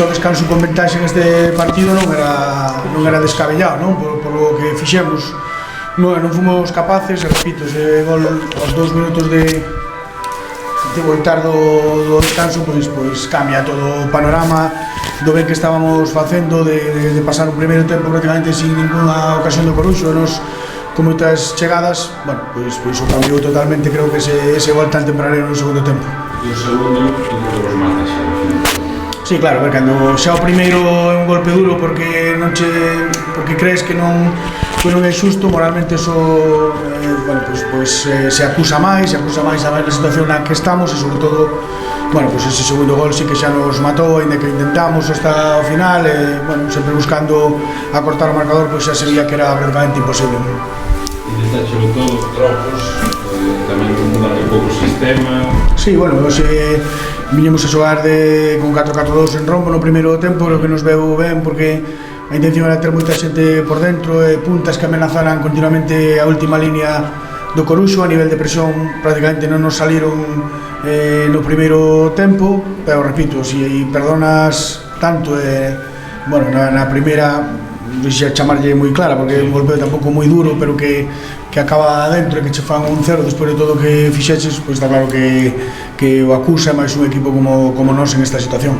O descanso con ventaxa en este partido non era descabellado, non? Por lo que fixemos, non fomos capaces, repito, ese gol aos 2 minutos de voltar do descanso, pois cambia todo o panorama do ben que estábamos facendo de pasar o primeiro tempo prácticamente sin ninguna ocasión do Coruxo, nos con moitas chegadas, bueno, pois o cambiou totalmente, creo que ese gol tan tempranero no segundo tempo. E o segundo, que vos mata xa, no fin. Sí, claro, ver, cando xa o primeiro é un golpe duro porque crees que non é xusto, moralmente eso se acusa máis a ver a situación na que estamos e sobre todo, bueno, ese segundo gol sí que xa nos matou, ainda que intentamos hasta o final, sempre buscando acortar o marcador, xa se veía que era prácticamente imposible. Intentáchelo todo, trocos, tamén mudar un pouco o sistema. Sí, bueno, viñemos a xogar con 4-4-2 en rombo no primeiro tempo, o que nos veu ben porque a intención era ter moita xente por dentro, puntas que amenazaran continuamente a última línea do Coruxo. A nivel de presión prácticamente non nos saliron no primeiro tempo, pero repito, si perdonas tanto, bueno, na primeira xa chamarlle moi clara, porque é un golpe tampouco moi duro, pero que acaba dentro e que che fan un 0 despois de todo o que fixeches, pois está claro que o acusa máis un equipo como nós en esta situación.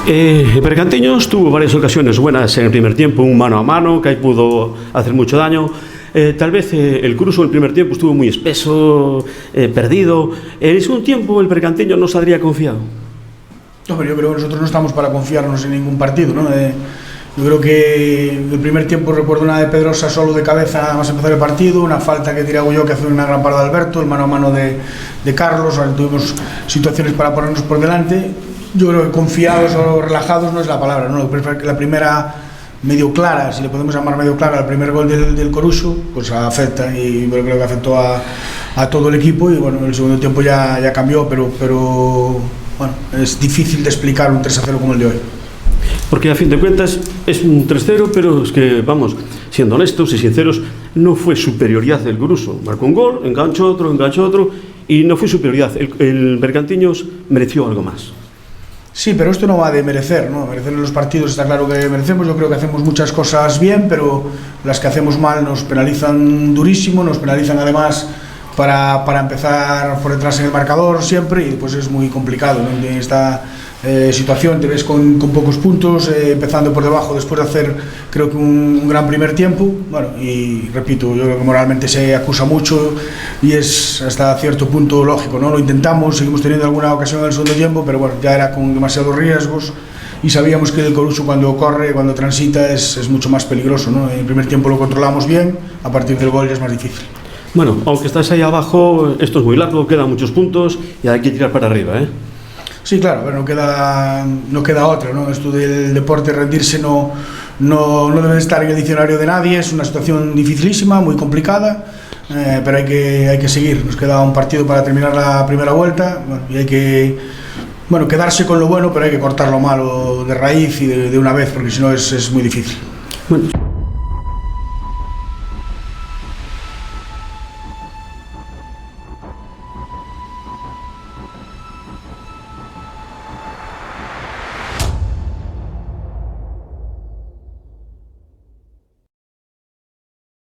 Bergantiños tuvo varias ocasiones buenas en el primer tiempo, un mano a mano que ahí pudo hacer mucho daño. Tal vez el Coruxo en el primer tiempo estuvo muy espeso, perdido. En el segundo tiempo el Bergantiño no saldría confiado. Hombre, yo creo que nosotros no estamos para confiarnos en ningún partido, ¿no? Yo creo que en el primer tiempo recuerdo una de Pedrosa solo de cabeza más empezar el partido, una falta que tira yo que hace una gran parada de Alberto, el mano a mano de Carlos, ahora tuvimos situaciones para ponernos por delante. Yo creo que confiados o relajados no es la palabra, ¿no? La primera medio clara, si le podemos llamar medio clara, el primer gol del Coruxo, pues afecta, y creo que afectó a todo el equipo, y bueno, el segundo tiempo ya cambió, pero bueno, es difícil de explicar un 3-0 como el de hoy. Porque a fin de cuentas es un 3-0, pero es que, vamos, siendo honestos y sinceros, no fue superioridad del Coruxo. Marcó un gol, enganchó otro, y no fue superioridad. El Bergantiños mereció algo más. Sí, pero esto no va de merecer, ¿no? Merecer en los partidos está claro que merecemos. Yo creo que hacemos muchas cosas bien, pero las que hacemos mal nos penalizan durísimo, nos penalizan además para empezar por detrás en el marcador siempre, y pues es muy complicado, ¿no? En esta situación te ves con pocos puntos, empezando por debajo después de hacer creo que un gran primer tiempo, bueno, y repito, yo creo que moralmente se acusa mucho y es hasta cierto punto lógico, ¿no? Lo intentamos, seguimos teniendo alguna ocasión en el segundo tiempo, pero bueno, ya era con demasiados riesgos y sabíamos que el Coruxo cuando corre, cuando transita es mucho más peligroso, ¿no? En el primer tiempo lo controlamos bien, a partir del gol ya es más difícil. Bueno, aunque estás ahí abajo, esto es muy largo, quedan muchos puntos y hay que tirar para arriba, ¿eh? Sí, claro, pero no queda otra, ¿no? Esto del deporte, rendirse no debe estar en el diccionario de nadie, es una situación dificilísima, muy complicada, pero hay que seguir. Nos queda un partido para terminar la primera vuelta, bueno, y hay que quedarse con lo bueno, pero hay que cortar lo malo de raíz y de una vez, porque si no es muy difícil. Bueno.